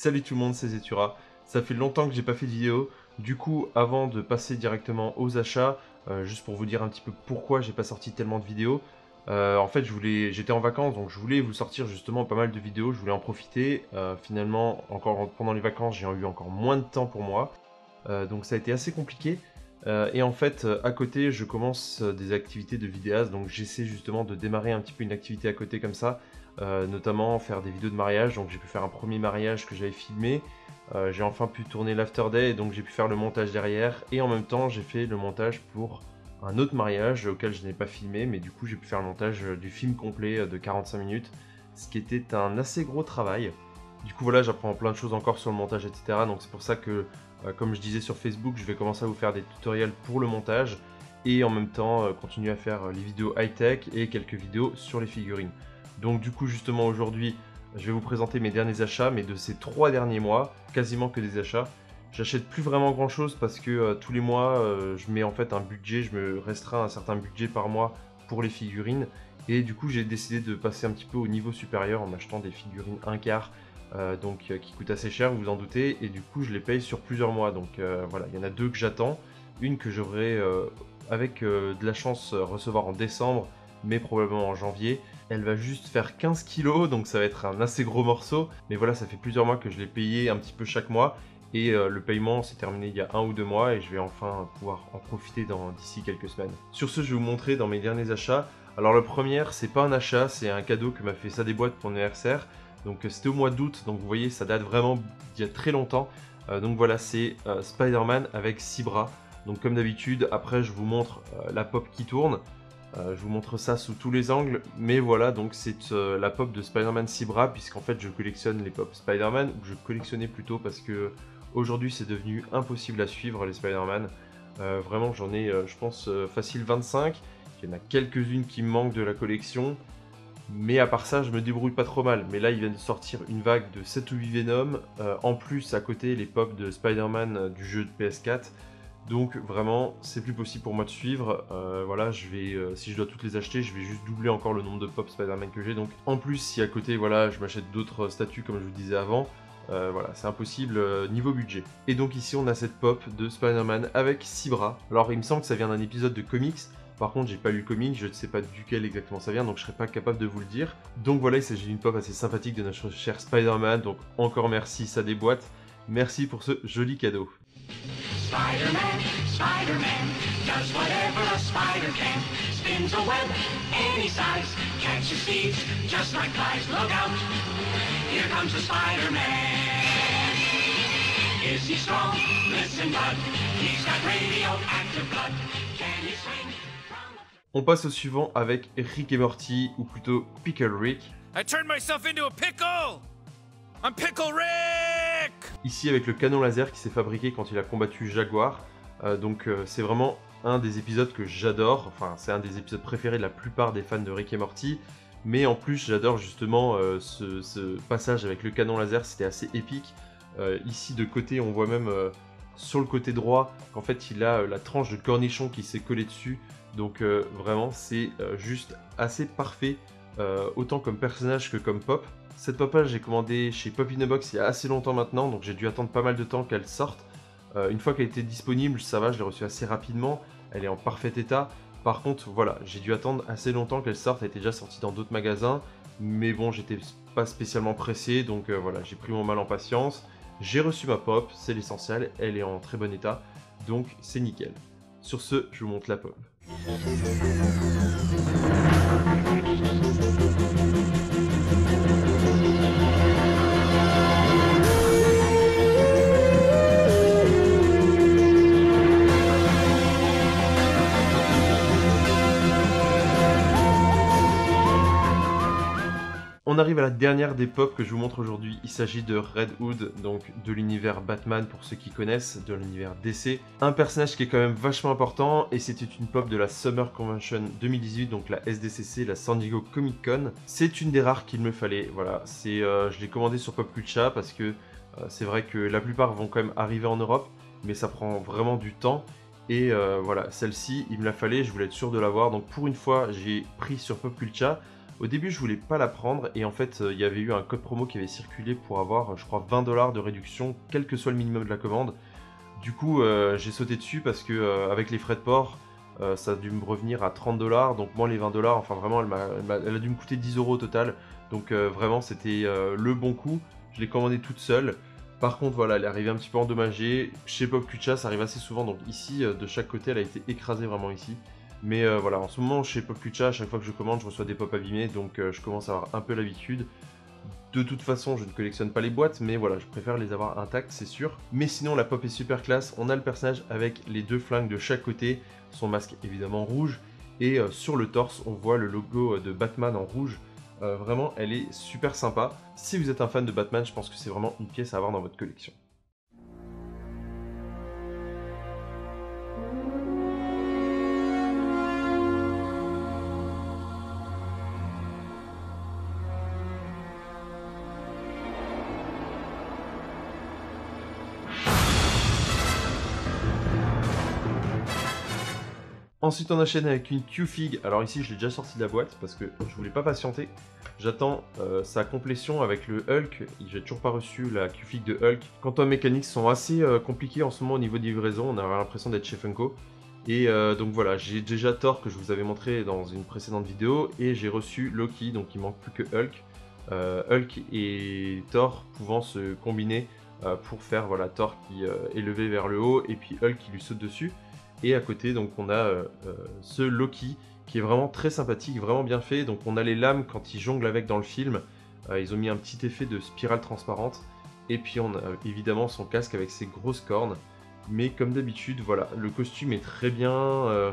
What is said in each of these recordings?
Salut tout le monde, c'est Zetura. Ça fait longtemps que j'ai pas fait de vidéo. Du coup, avant de passer directement aux achats, juste pour vous dire un petit peu pourquoi j'ai pas sorti tellement de vidéos. En fait, j'étais en vacances, donc je voulais vous sortir justement pas mal de vidéos. Je voulais en profiter. Finalement, encore pendant les vacances, j'ai eu encore moins de temps pour moi. Donc ça a été assez compliqué. Et en fait, à côté, je commence des activités de vidéaste. Donc j'essaie justement de démarrer un petit peu une activité à côté comme ça. Notamment faire des vidéos de mariage. Donc j'ai pu faire un premier mariage que j'avais filmé. J'ai enfin pu tourner l'after day, donc j'ai pu faire le montage derrière. Et en même temps, j'ai fait le montage pour un autre mariage auquel je n'ai pas filmé. Mais du coup, j'ai pu faire le montage du film complet de 45 minutes. Ce qui était un assez gros travail. Du coup, voilà, j'apprends plein de choses encore sur le montage, etc. Donc c'est pour ça que, comme je disais sur Facebook, je vais commencer à vous faire des tutoriels pour le montage. Et en même temps, continuer à faire les vidéos high-tech et quelques vidéos sur les figurines. Donc du coup, justement, aujourd'hui, je vais vous présenter mes derniers achats, mais de ces 3 derniers mois, quasiment que des achats. J'achète plus vraiment grand chose parce que tous les mois, je mets en fait un budget, je me restreins un certain budget par mois pour les figurines. Et du coup, j'ai décidé de passer un petit peu au niveau supérieur en m'achetant des figurines 1/4, qui coûtent assez cher, vous vous en doutez. Et du coup, je les paye sur plusieurs mois. Donc voilà, il y en a 2 que j'attends. Une que j'aurai, avec de la chance, recevoir en décembre, mais probablement en janvier. Elle va juste faire 15 kilos, donc ça va être un assez gros morceau. Mais voilà, ça fait plusieurs mois que je l'ai payé un petit peu chaque mois. Et le paiement s'est terminé il y a 1 ou 2 mois et je vais enfin pouvoir en profiter d'ici quelques semaines. Sur ce, je vais vous montrer dans mes derniers achats. Alors le premier, c'est pas un achat, c'est un cadeau que m'a fait Ça des boîtes pour mon anniversaire. Donc c'était au mois d'août, donc vous voyez, ça date vraiment d'il y a très longtemps. Donc voilà, c'est Spider-Man avec 6 bras. Donc comme d'habitude, après je vous montre la pop qui tourne. Je vous montre ça sous tous les angles, mais voilà, donc c'est la pop de Spider-Man 6 bras, puisqu'en fait je collectionne les pop Spider-Man, ou je collectionnais plutôt parce que aujourd'hui c'est devenu impossible à suivre les Spider-Man. Vraiment j'en ai, je pense, facile 25, il y en a quelques-unes qui me manquent de la collection, mais à part ça je me débrouille pas trop mal. Mais là ils viennent de sortir une vague de 7 ou 8 Venom, en plus à côté les pop de Spider-Man du jeu de PS4. Donc vraiment, c'est plus possible pour moi de suivre. Voilà, si je dois toutes les acheter, je vais juste doubler encore le nombre de pop Spider-Man que j'ai. Donc en plus, si à côté, voilà, je m'achète d'autres statues comme je vous disais avant, voilà, c'est impossible niveau budget. Et donc ici, on a cette pop de Spider-Man avec 6 bras. Alors il me semble que ça vient d'un épisode de comics. Par contre, j'ai pas lu le comic, je ne sais pas duquel exactement ça vient, donc je serais pas capable de vous le dire. Donc voilà, il s'agit d'une pop assez sympathique de notre cher Spider-Man. Donc encore merci, ça déboîte. Merci pour ce joli cadeau. Spider-Man, Spider-Man, does whatever a spider can. Spins a web any size, catches thieves just like flies. Look out, here comes the Spider-Man. Is he strong? Listen, bud, he's got radioactive blood. Can he swing from... On passe au suivant avec Rick et Morty, ou plutôt Pickle Rick. I turned myself into a pickle! I'm Pickle Rick! Ici avec le canon laser qui s'est fabriqué quand il a combattu Jaguar. C'est vraiment un des épisodes que j'adore. Enfin, c'est un des épisodes préférés de la plupart des fans de Rick et Morty. Mais en plus, j'adore justement ce passage avec le canon laser, c'était assez épique. Ici de côté, on voit même sur le côté droit qu'en fait il a la tranche de cornichon qui s'est collée dessus. Donc vraiment, c'est juste assez parfait, autant comme personnage que comme pop. Cette pop-là, j'ai commandé chez Pop in a Box il y a assez longtemps maintenant, donc j'ai dû attendre pas mal de temps qu'elle sorte. Une fois qu'elle était disponible, ça va, je l'ai reçue assez rapidement, elle est en parfait état. Par contre, voilà, j'ai dû attendre assez longtemps qu'elle sorte, elle était déjà sortie dans d'autres magasins, mais bon, j'étais pas spécialement pressé, donc voilà, j'ai pris mon mal en patience. J'ai reçu ma pop, c'est l'essentiel, elle est en très bon état, donc c'est nickel. Sur ce, je vous montre la pop. On arrive à la dernière des pop que je vous montre aujourd'hui. Il s'agit de Red Hood, donc de l'univers Batman pour ceux qui connaissent, de l'univers DC. Un personnage qui est quand même vachement important et c'était une pop de la Summer Convention 2018, donc la SDCC, la San Diego Comic Con. C'est une des rares qu'il me fallait. Voilà, je l'ai commandé sur Popcultcha parce que c'est vrai que la plupart vont quand même arriver en Europe, mais ça prend vraiment du temps. Et voilà, celle-ci, il me la fallait, je voulais être sûr de l'avoir. Donc pour une fois, j'ai pris sur Popcultcha. Au début, je voulais pas la prendre et en fait, il y avait eu un code promo qui avait circulé pour avoir, je crois, 20 $ de réduction, quel que soit le minimum de la commande. Du coup, j'ai sauté dessus parce que avec les frais de port, ça a dû me revenir à 30 $, donc moins les 20 $, enfin vraiment, elle a dû me coûter 10 € au total. Donc vraiment, c'était le bon coup. Je l'ai commandée toute seule. Par contre, voilà, elle est arrivée un petit peu endommagée. Chez PopCultcha, ça arrive assez souvent, donc ici, de chaque côté, elle a été écrasée vraiment ici. Mais voilà, en ce moment, chez PopCultcha, à chaque fois que je commande, je reçois des pop abîmés, donc je commence à avoir un peu l'habitude. De toute façon, je ne collectionne pas les boîtes, mais voilà, je préfère les avoir intactes, c'est sûr. Mais sinon, la pop est super classe. On a le personnage avec les 2 flingues de chaque côté, son masque évidemment rouge, et sur le torse, on voit le logo de Batman en rouge. Vraiment, elle est super sympa. Si vous êtes un fan de Batman, je pense que c'est vraiment une pièce à avoir dans votre collection. Ensuite, on enchaîne avec une Q-Fig. Alors ici, je l'ai déjà sorti de la boîte parce que je voulais pas patienter. J'attends sa complétion avec le Hulk. J'ai toujours pas reçu la Q-Fig de Hulk. Quantum Mechanics sont assez compliqués en ce moment au niveau de livraison. On a l'impression d'être chez Funko. Et donc voilà, j'ai déjà Thor que je vous avais montré dans une précédente vidéo. Et j'ai reçu Loki, donc il manque plus que Hulk. Hulk et Thor pouvant se combiner pour faire voilà, Thor qui est levé vers le haut et puis Hulk qui lui saute dessus. Et à côté, donc on a ce Loki qui est vraiment très sympathique, vraiment bien fait. Donc on a les lames quand il jongle avec dans le film. Ils ont mis un petit effet de spirale transparente. Et puis on a évidemment son casque avec ses grosses cornes. Mais comme d'habitude, voilà, le costume est très bien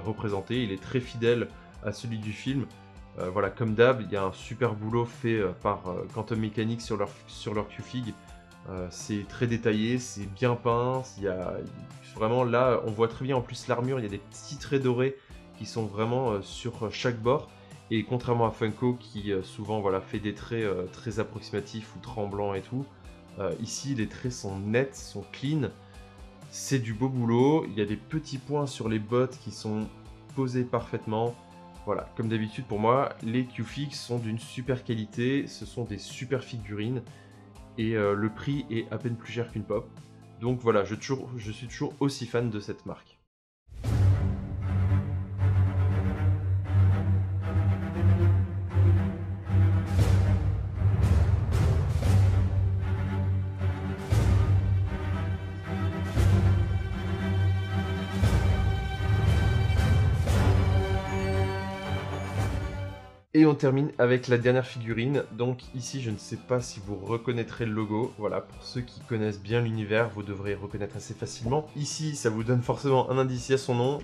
représenté. Il est très fidèle à celui du film. Voilà, comme d'hab, il y a un super boulot fait par Quantum Mechanics sur leur Q-Fig. C'est très détaillé, c'est bien peint, vraiment là on voit très bien en plus l'armure, il y a des petits traits dorés qui sont vraiment sur chaque bord, et contrairement à Funko qui souvent voilà, fait des traits très approximatifs ou tremblants et tout, ici les traits sont nets, sont clean, c'est du beau boulot, il y a des petits points sur les bottes qui sont posés parfaitement. Voilà, comme d'habitude pour moi, les Q-Figs sont d'une super qualité, ce sont des super figurines. Et le prix est à peine plus cher qu'une pop. Donc voilà, je suis toujours aussi fan de cette marque. Et on termine avec la dernière figurine. Donc ici, je ne sais pas si vous reconnaîtrez le logo. Voilà, pour ceux qui connaissent bien l'univers, vous devrez reconnaître assez facilement. Ici, ça vous donne forcément un indice à son nom.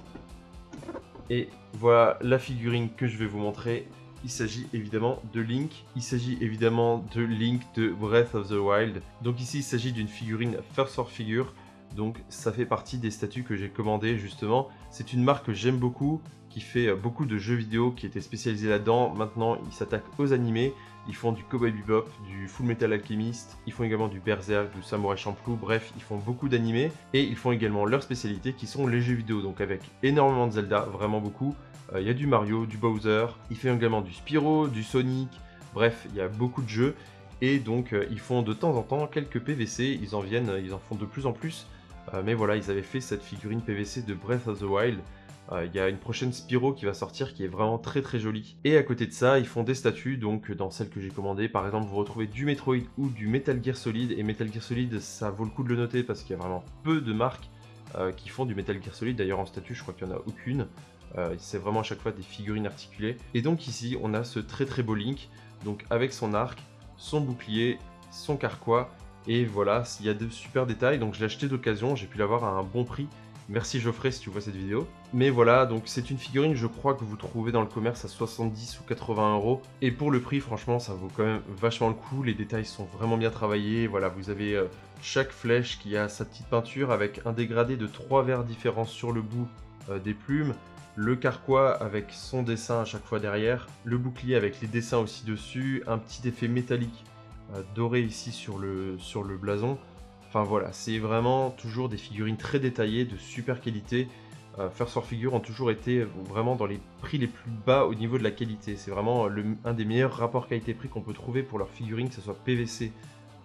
Et voilà la figurine que je vais vous montrer. Il s'agit évidemment de Link. Il s'agit évidemment de Link de Breath of the Wild. Donc ici, il s'agit d'une figurine First War Figure. Donc ça fait partie des statues que j'ai commandées justement. C'est une marque que j'aime beaucoup, qui fait beaucoup de jeux vidéo, qui était spécialisée là-dedans. Maintenant, ils s'attaquent aux animés. Ils font du Cowboy Bebop, du Full Metal Alchemist. Ils font également du Berserk, du Samurai Champloo. Bref, ils font beaucoup d'animés. Et ils font également leur spécialité qui sont les jeux vidéo. Donc avec énormément de Zelda, vraiment beaucoup. Il y a du Mario, du Bowser. Ils font également du Spyro, du Sonic. Bref, il y a beaucoup de jeux. Et donc, ils font de temps en temps quelques PVC. Ils en font de plus en plus. Mais voilà, ils avaient fait cette figurine PVC de Breath of the Wild. Il y a une prochaine Spyro qui va sortir qui est vraiment très très jolie. Et à côté de ça, ils font des statues, donc dans celles que j'ai commandées, par exemple vous retrouvez du Metroid ou du Metal Gear Solid. Et Metal Gear Solid, ça vaut le coup de le noter parce qu'il y a vraiment peu de marques qui font du Metal Gear Solid. D'ailleurs en statue, je crois qu'il n'y en a aucune. C'est vraiment à chaque fois des figurines articulées. Et donc ici, on a ce très très beau Link, donc avec son arc, son bouclier, son carquois. Et voilà, il y a de super détails, donc je l'ai acheté d'occasion, j'ai pu l'avoir à un bon prix. Merci Geoffrey si tu vois cette vidéo. Mais voilà, donc c'est une figurine, je crois que vous trouvez dans le commerce à 70 ou 80 €. Et pour le prix, franchement, ça vaut quand même vachement le coup. Les détails sont vraiment bien travaillés. Voilà, vous avez chaque flèche qui a sa petite peinture avec un dégradé de 3 verres différents sur le bout des plumes. Le carquois avec son dessin à chaque fois derrière. Le bouclier avec les dessins aussi dessus. Un petit effet métallique doré ici sur le blason. Enfin voilà, c'est vraiment toujours des figurines très détaillées, de super qualité. First 4 Figure ont toujours été vraiment dans les prix les plus bas au niveau de la qualité. C'est vraiment un des meilleurs rapports qualité-prix qu'on peut trouver pour leurs figurines, que ce soit PVC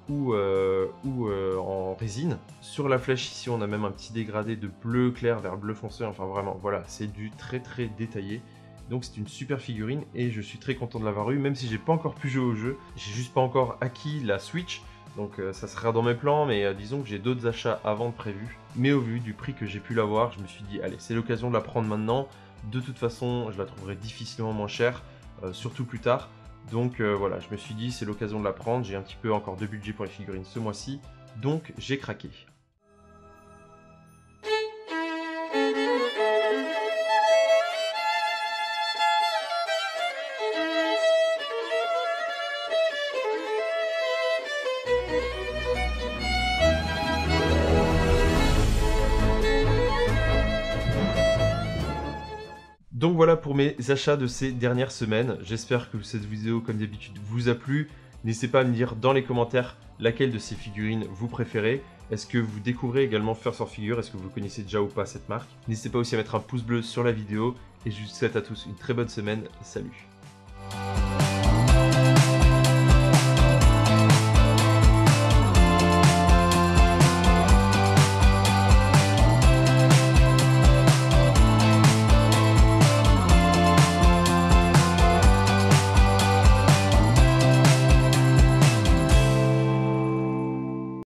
ou en résine. Sur la flèche ici, on a même un petit dégradé de bleu clair vers bleu foncé. Enfin vraiment, voilà, c'est du très très détaillé. Donc c'est une super figurine et je suis très content de l'avoir eu, même si j'ai pas encore pu jouer au jeu. J'ai juste pas encore acquis la Switch. Donc ça sera dans mes plans, mais disons que j'ai d'autres achats à vendre prévus. Mais au vu du prix que j'ai pu l'avoir, je me suis dit, allez, c'est l'occasion de la prendre maintenant. De toute façon, je la trouverai difficilement moins chère, surtout plus tard. Donc voilà, je me suis dit, c'est l'occasion de la prendre. J'ai un petit peu encore de budget pour les figurines ce mois-ci, donc j'ai craqué. Donc voilà pour mes achats de ces dernières semaines. J'espère que cette vidéo, comme d'habitude, vous a plu. N'hésitez pas à me dire dans les commentaires laquelle de ces figurines vous préférez. Est-ce que vous découvrez également First 4 Figure? Est-ce que vous connaissez déjà ou pas cette marque? N'hésitez pas aussi à mettre un pouce bleu sur la vidéo. Et je vous souhaite à tous une très bonne semaine. Salut!